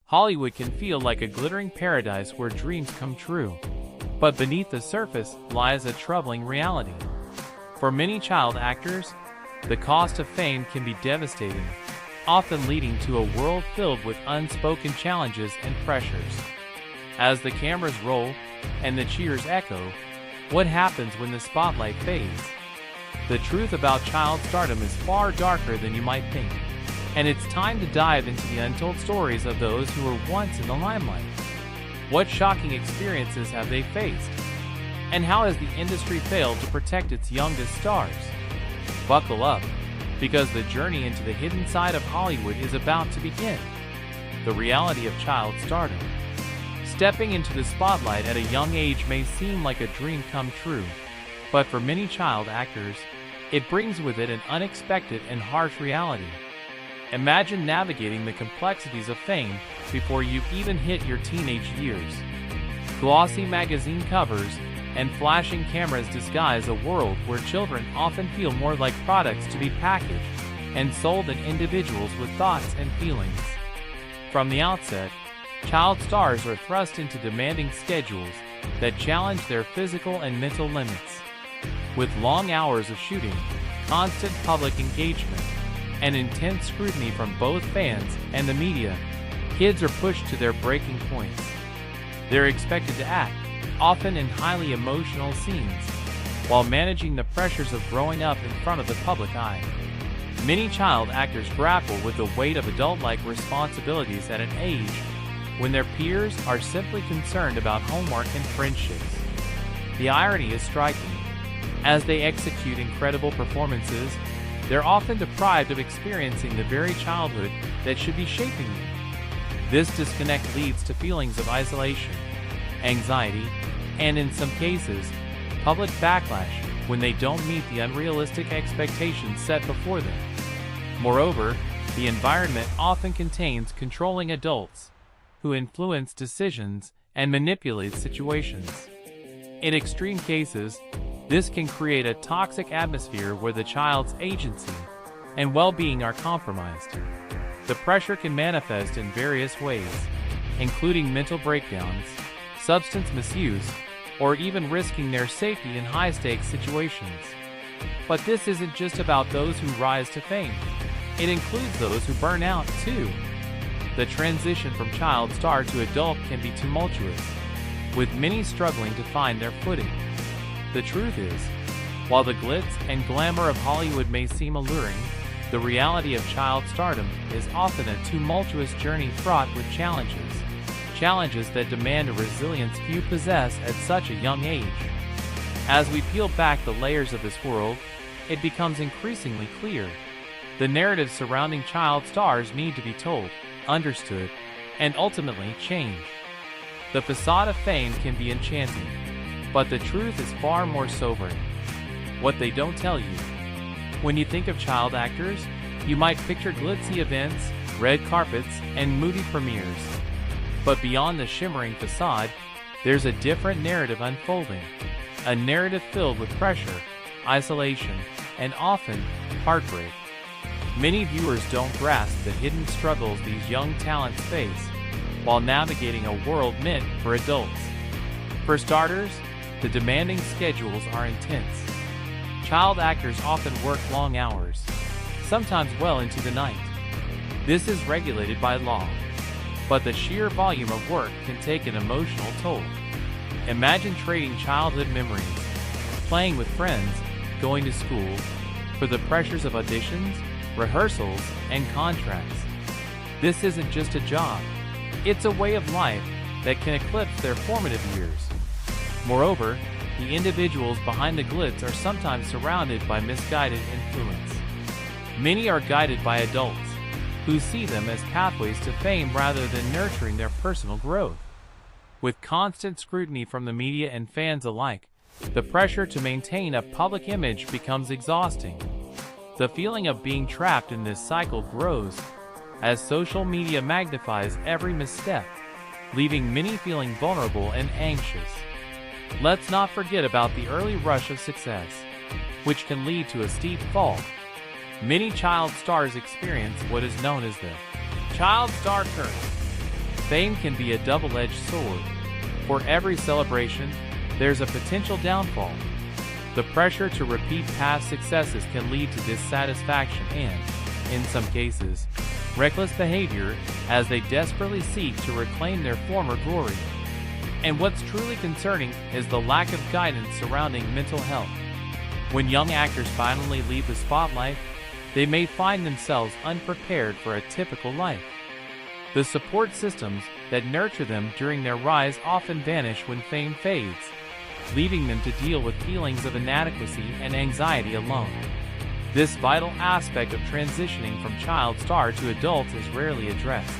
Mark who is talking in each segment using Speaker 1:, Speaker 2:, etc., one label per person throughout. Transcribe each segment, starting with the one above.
Speaker 1: Hollywood can feel like a glittering paradise where dreams come true. But beneath the surface lies a troubling reality. For many child actors, the cost of fame can be devastating, often leading to a world filled with unspoken challenges and pressures. As the cameras roll and the cheers echo, what happens when the spotlight fades? The truth about child stardom is far darker than you might think, and it's time to dive into the untold stories of those who were once in the limelight. What shocking experiences have they faced? And how has the industry failed to protect its youngest stars? Buckle up, because the journey into the hidden side of Hollywood is about to begin. The reality of child stardom. Stepping into the spotlight at a young age may seem like a dream come true, but for many child actors, it brings with it an unexpected and harsh reality. Imagine navigating the complexities of fame before you even hit your teenage years. Glossy magazine covers and flashing cameras disguise a world where children often feel more like products to be packaged and sold than individuals with thoughts and feelings. From the outset, child stars are thrust into demanding schedules that challenge their physical and mental limits. With long hours of shooting, constant public engagement, and intense scrutiny from both fans and the media, kids are pushed to their breaking points. They're expected to act, often in highly emotional scenes, while managing the pressures of growing up in front of the public eye. Many child actors grapple with the weight of adult-like responsibilities at an age when their peers are simply concerned about homework and friendships. The irony is striking. As they execute incredible performances, they're often deprived of experiencing the very childhood that should be shaping them. This disconnect leads to feelings of isolation, anxiety, and in some cases, public backlash when they don't meet the unrealistic expectations set before them. Moreover, the environment often contains controlling adults who influence decisions and manipulate situations. In extreme cases, this can create a toxic atmosphere where the child's agency and well-being are compromised. The pressure can manifest in various ways, including mental breakdowns, substance misuse, or even risking their safety in high-stakes situations. But this isn't just about those who rise to fame. It includes those who burn out, too. The transition from child star to adult can be tumultuous, with many struggling to find their footing. The truth is, while the glitz and glamour of Hollywood may seem alluring, the reality of child stardom is often a tumultuous journey fraught with challenges that demand a resilience few possess at such a young age. As we peel back the layers of this world, it becomes increasingly clear. The narratives surrounding child stars need to be told, understood, and ultimately changed. The facade of fame can be enchanting, but the truth is far more sobering. What they don't tell you. When you think of child actors, you might picture glitzy events, red carpets, and moody premieres. But beyond the shimmering facade, there's a different narrative unfolding. A narrative filled with pressure, isolation, and often heartbreak. Many viewers don't grasp the hidden struggles these young talents face while navigating a world meant for adults. For starters, the demanding schedules are intense. Child actors often work long hours, sometimes well into the night. This is regulated by law, but the sheer volume of work can take an emotional toll. Imagine trading childhood memories, playing with friends, going to school, for the pressures of auditions, rehearsals, and contracts. This isn't just a job, it's a way of life that can eclipse their formative years. Moreover, the individuals behind the glitz are sometimes surrounded by misguided influence. Many are guided by adults, who see them as pathways to fame rather than nurturing their personal growth. With constant scrutiny from the media and fans alike, the pressure to maintain a public image becomes exhausting. The feeling of being trapped in this cycle grows as social media magnifies every misstep, leaving many feeling vulnerable and anxious. Let's not forget about the early rush of success, which can lead to a steep fall. Many child stars experience what is known as the child star curse. Fame can be a double-edged sword. For every celebration, there's a potential downfall. The pressure to repeat past successes can lead to dissatisfaction and, in some cases, reckless behavior as they desperately seek to reclaim their former glory. And what's truly concerning is the lack of guidance surrounding mental health. When young actors finally leave the spotlight, they may find themselves unprepared for a typical life. The support systems that nurture them during their rise often vanish when fame fades, leaving them to deal with feelings of inadequacy and anxiety alone. This vital aspect of transitioning from child star to adult is rarely addressed,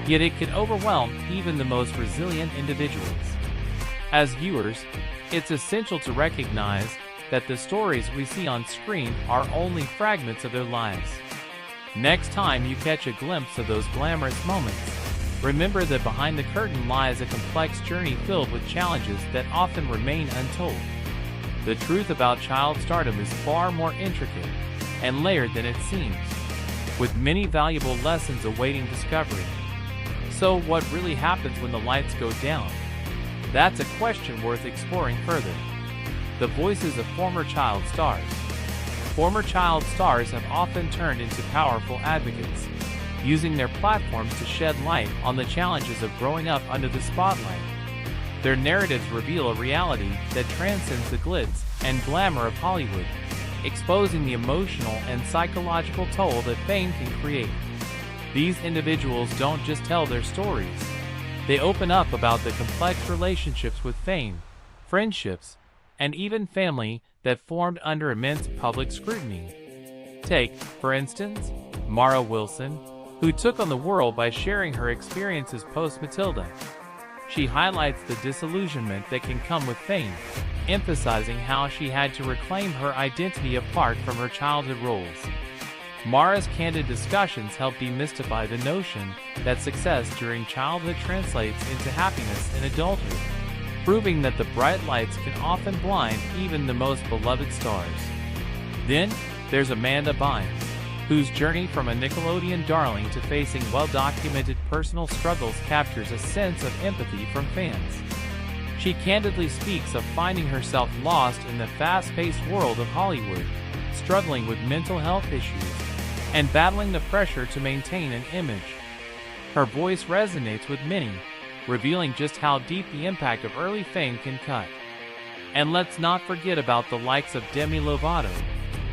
Speaker 1: yet it can overwhelm even the most resilient individuals. As viewers, it's essential to recognize that the stories we see on screen are only fragments of their lives. Next time you catch a glimpse of those glamorous moments, remember that behind the curtain lies a complex journey filled with challenges that often remain untold. The truth about child stardom is far more intricate and layered than it seems, with many valuable lessons awaiting discovery. So what really happens when the lights go down? That's a question worth exploring further. The voices of former child stars. Former child stars have often turned into powerful advocates, using their platforms to shed light on the challenges of growing up under the spotlight. Their narratives reveal a reality that transcends the glitz and glamour of Hollywood, exposing the emotional and psychological toll that fame can create. These individuals don't just tell their stories. They open up about the complex relationships with fame, friendships, and even family that formed under immense public scrutiny. Take, for instance, Mara Wilson, who took on the world by sharing her experiences post-Matilda. She highlights the disillusionment that can come with fame, emphasizing how she had to reclaim her identity apart from her childhood roles. Mara's candid discussions help demystify the notion that success during childhood translates into happiness in adulthood, proving that the bright lights can often blind even the most beloved stars. Then, there's Amanda Bynes, whose journey from a Nickelodeon darling to facing well-documented personal struggles captures a sense of empathy from fans. She candidly speaks of finding herself lost in the fast-paced world of Hollywood, struggling with mental health issues, and battling the pressure to maintain an image. Her voice resonates with many, revealing just how deep the impact of early fame can cut. And let's not forget about the likes of Demi Lovato,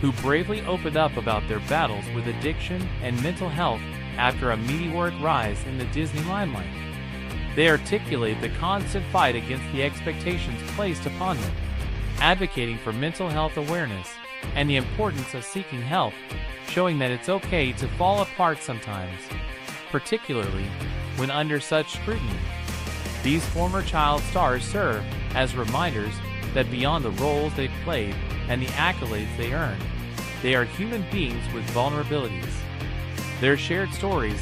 Speaker 1: who bravely opened up about their battles with addiction and mental health after a meteoric rise in the Disney limelight. They articulate the constant fight against the expectations placed upon them, advocating for mental health awareness and the importance of seeking help, showing that it's okay to fall apart sometimes, particularly when under such scrutiny. These former child stars serve as reminders that beyond the roles they played and the accolades they earned, they are human beings with vulnerabilities. Their shared stories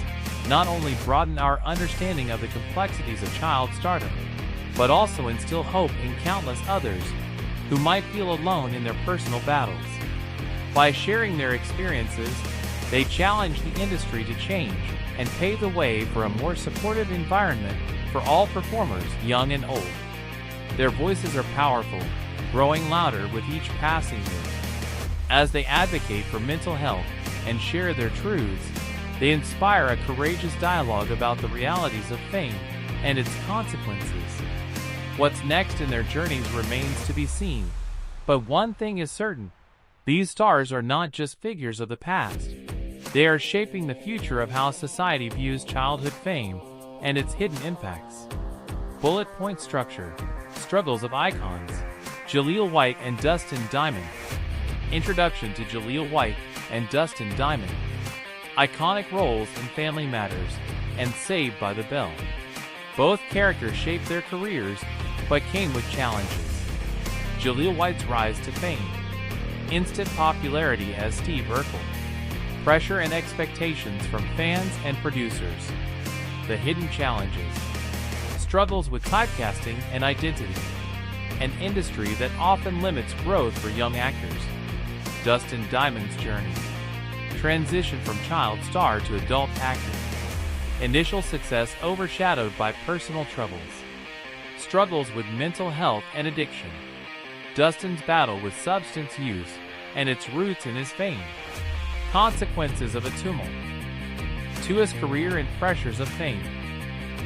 Speaker 1: not only broaden our understanding of the complexities of child stardom, but also instill hope in countless others who might feel alone in their personal battles. By sharing their experiences, they challenge the industry to change and pave the way for a more supportive environment for all performers, young and old. Their voices are powerful, growing louder with each passing year. As they advocate for mental health and share their truths, they inspire a courageous dialogue about the realities of fame and its consequences. What's next in their journeys remains to be seen, but one thing is certain: these stars are not just figures of the past. They are shaping the future of how society views childhood fame and its hidden impacts. Bullet point structure. Struggles of icons. Jaleel White and Dustin Diamond. Introduction to Jaleel White and Dustin Diamond. Iconic roles in Family Matters and Saved by the Bell. Both characters shaped their careers, but came with challenges. Jaleel White's rise to fame. Instant popularity as Steve Urkel. Pressure and expectations from fans and producers. The hidden challenges. Struggles with typecasting and identity. An industry that often limits growth for young actors. Dustin Diamond's journey. Transition from child star to adult actor. Initial success overshadowed by personal troubles. Struggles with mental health and addiction. Dustin's battle with substance use and its roots in his fame. Consequences of a tumult. To his career and pressures of fame.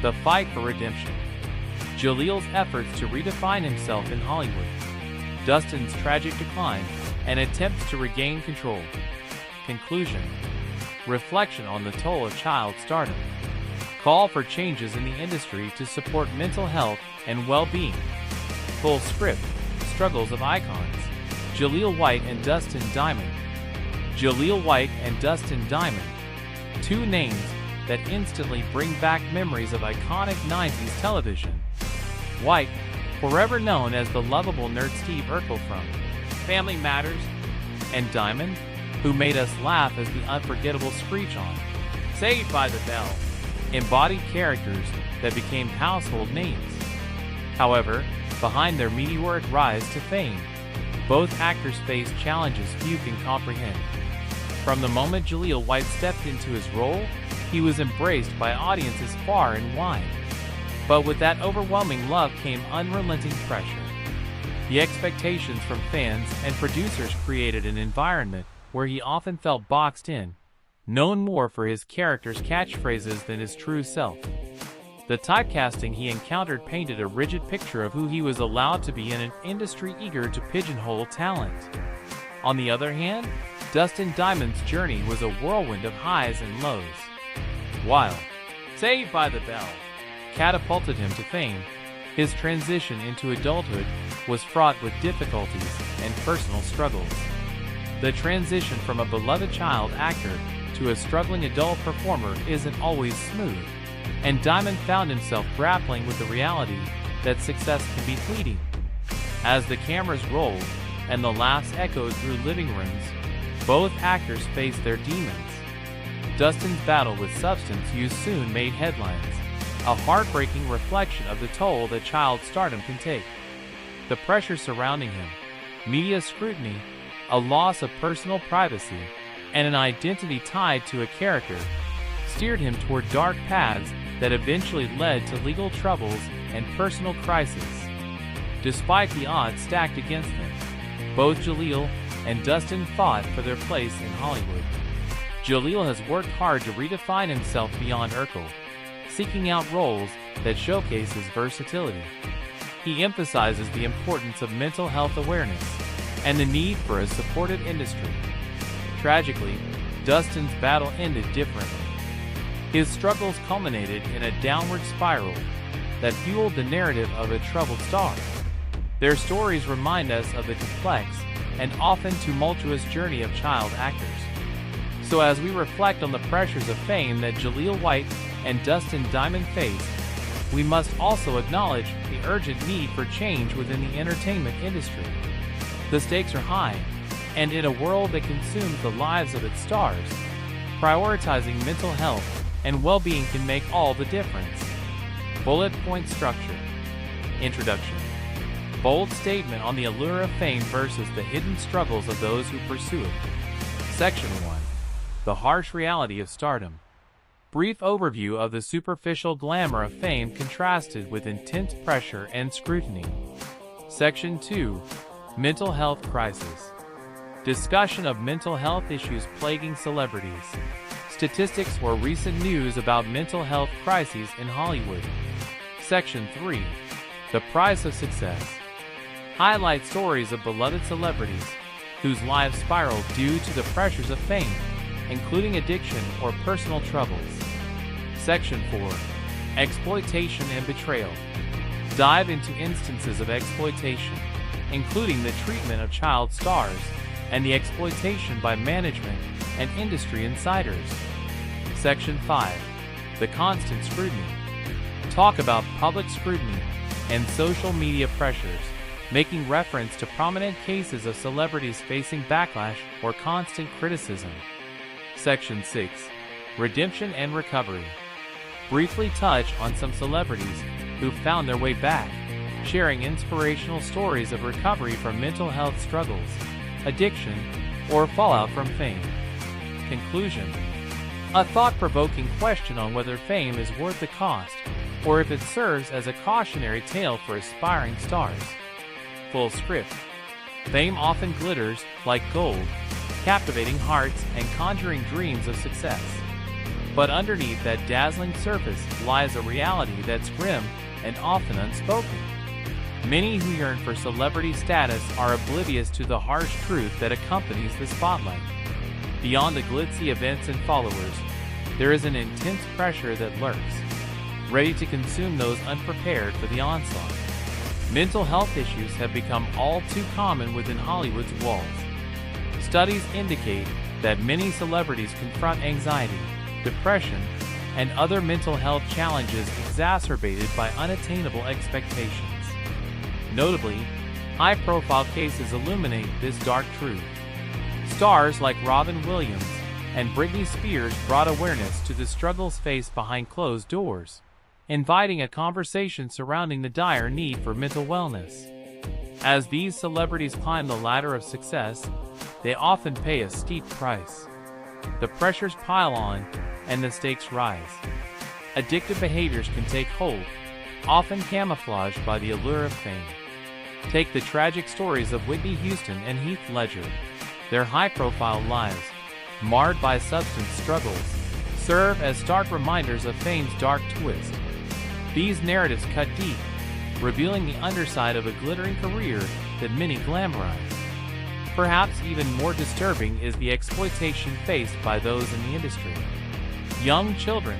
Speaker 1: The fight for redemption. Jalil's efforts to redefine himself in Hollywood. Dustin's tragic decline and attempts to regain control. Conclusion. Reflection on the toll of child stardom. Call for changes in the industry to support mental health and well-being. Full script. Struggles of icons. Jalil White and Dustin Diamond. Jalil White and Dustin Diamond. Two names that instantly bring back memories of iconic 90s television. White, forever known as the lovable nerd Steve Urkel from Family Matters, and Diamond, who made us laugh as the unforgettable Screech on Saved by the Bell, embodied characters that became household names. However, behind their meteoric rise to fame, both actors faced challenges few can comprehend. From the moment Jalil White stepped into his role, he was embraced by audiences far and wide. But with that overwhelming love came unrelenting pressure. The expectations from fans and producers created an environment where he often felt boxed in, known more for his character's catchphrases than his true self. The typecasting he encountered painted a rigid picture of who he was allowed to be in an industry eager to pigeonhole talent. On the other hand, Dustin Diamond's journey was a whirlwind of highs and lows. While Saved by the Bell catapulted him to fame, his transition into adulthood was fraught with difficulties and personal struggles. The transition from a beloved child actor to a struggling adult performer isn't always smooth, and Diamond found himself grappling with the reality that success can be fleeting. As the cameras rolled and the laughs echoed through living rooms, both actors faced their demons. Dustin's battle with substance use soon made headlines, a heartbreaking reflection of the toll that child stardom can take. The pressure surrounding him, media scrutiny, a loss of personal privacy, and an identity tied to a character, steered him toward dark paths that eventually led to legal troubles and personal crises. Despite the odds stacked against them, both Jalil and Dustin fought for their place in Hollywood. Jalil has worked hard to redefine himself beyond Urkel, seeking out roles that showcase his versatility. He emphasizes the importance of mental health awareness and the need for a supported industry. Tragically, Dustin's battle ended differently. His struggles culminated in a downward spiral that fueled the narrative of a troubled star. Their stories remind us of the complex and often tumultuous journey of child actors. So as we reflect on the pressures of fame that Jalil White and Dustin Diamond faced, we must also acknowledge the urgent need for change within the entertainment industry. The stakes are high, and in a world that consumes the lives of its stars, prioritizing mental health and well-being can make all the difference. Bullet point structure. Introduction. Bold statement on the allure of fame versus the hidden struggles of those who pursue it. Section 1. The harsh reality of stardom. Brief overview of the superficial glamour of fame contrasted with intense pressure and scrutiny. Section 2. Mental health crisis. Discussion of mental health issues plaguing celebrities. Statistics or recent news about mental health crises in Hollywood. Section 3. The price of success. Highlight stories of beloved celebrities whose lives spiraled due to the pressures of fame, including addiction or personal troubles. Section 4. Exploitation and betrayal. Dive into instances of exploitation, including the treatment of child stars and the exploitation by management and industry insiders. Section 5. The constant scrutiny. Talk about public scrutiny and social media pressures, making reference to prominent cases of celebrities facing backlash or constant criticism. Section 6. Redemption and recovery. Briefly touch on some celebrities who found their way back, sharing inspirational stories of recovery from mental health struggles, addiction, or fallout from fame. Conclusion. A thought-provoking question on whether fame is worth the cost, or if it serves as a cautionary tale for aspiring stars. Full script. Fame often glitters like gold, captivating hearts and conjuring dreams of success. But underneath that dazzling surface lies a reality that's grim and often unspoken. Many who yearn for celebrity status are oblivious to the harsh truth that accompanies the spotlight. Beyond the glitzy events and followers, there is an intense pressure that lurks, ready to consume those unprepared for the onslaught. Mental health issues have become all too common within Hollywood's walls. Studies indicate that many celebrities confront anxiety, depression, and other mental health challenges exacerbated by unattainable expectations. Notably, high-profile cases illuminate this dark truth. Stars like Robin Williams and Britney Spears brought awareness to the struggles faced behind closed doors, inviting a conversation surrounding the dire need for mental wellness. As these celebrities climb the ladder of success, they often pay a steep price. The pressures pile on, and the stakes rise. Addictive behaviors can take hold, often camouflaged by the allure of fame. Take the tragic stories of Whitney Houston and Heath Ledger. Their high-profile lives, marred by substance struggles, serve as stark reminders of fame's dark twist. These narratives cut deep, revealing the underside of a glittering career that many glamorize. Perhaps even more disturbing is the exploitation faced by those in the industry. Young children,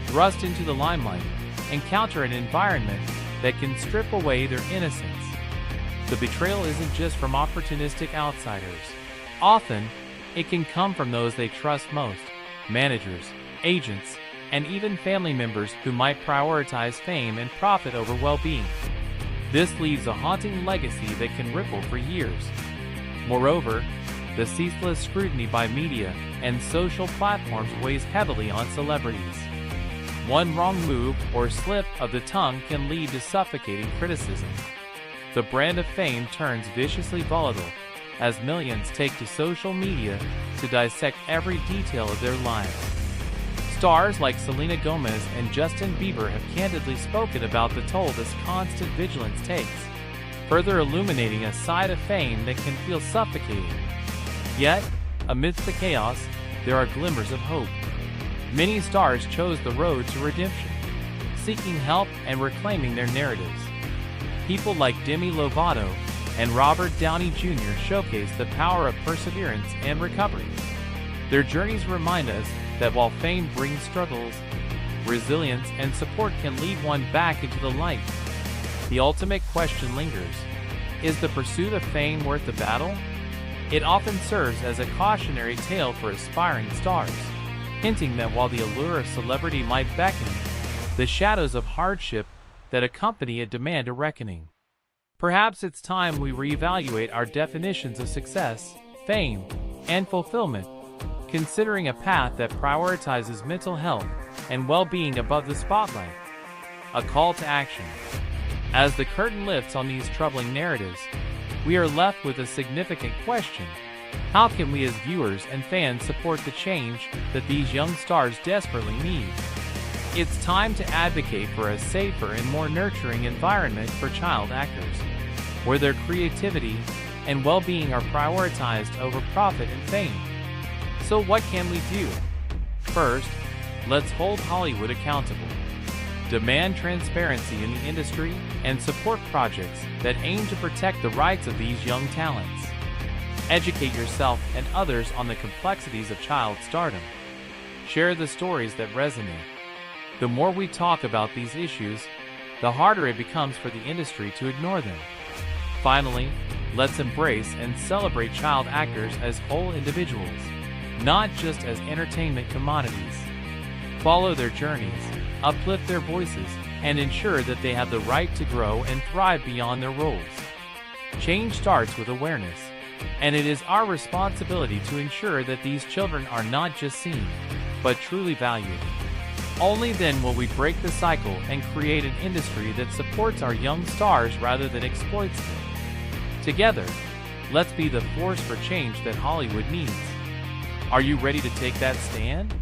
Speaker 1: thrust into the limelight, encounter an environment that can strip away their innocence. The betrayal isn't just from opportunistic outsiders. Often, it can come from those they trust most: managers, agents, and even family members who might prioritize fame and profit over well-being. This leaves a haunting legacy that can ripple for years. Moreover, the ceaseless scrutiny by media and social platforms weighs heavily on celebrities. One wrong move or slip of the tongue can lead to suffocating criticism. The brand of fame turns viciously volatile as millions take to social media to dissect every detail of their lives. Stars like Selena Gomez and Justin Bieber have candidly spoken about the toll this constant vigilance takes, further illuminating a side of fame that can feel suffocating. Yet, amidst the chaos, there are glimmers of hope. Many stars chose the road to redemption, seeking help and reclaiming their narratives. People like Demi Lovato and Robert Downey Jr. showcase the power of perseverance and recovery. Their journeys remind us that while fame brings struggles, resilience and support can lead one back into the light. The ultimate question lingers: is the pursuit of fame worth the battle? It often serves as a cautionary tale for aspiring stars, hinting that while the allure of celebrity might beckon, the shadows of hardship that accompany it demand a reckoning. Perhaps it's time we reevaluate our definitions of success, fame, and fulfillment, considering a path that prioritizes mental health and well-being above the spotlight. A call to action. As the curtain lifts on these troubling narratives, we are left with a significant question: how can we as viewers and fans support the change that these young stars desperately need? It's time to advocate for a safer and more nurturing environment for child actors, where their creativity and well-being are prioritized over profit and fame. So what can we do? First, let's hold Hollywood accountable. Demand transparency in the industry and support projects that aim to protect the rights of these young talents. Educate yourself and others on the complexities of child stardom. Share the stories that resonate. The more we talk about these issues, the harder it becomes for the industry to ignore them. Finally, let's embrace and celebrate child actors as whole individuals, not just as entertainment commodities. Follow their journeys, uplift their voices, and ensure that they have the right to grow and thrive beyond their roles. Change starts with awareness, and it is our responsibility to ensure that these children are not just seen, but truly valued. Only then will we break the cycle and create an industry that supports our young stars rather than exploits them. Together, let's be the force for change that Hollywood needs. Are you ready to take that stand?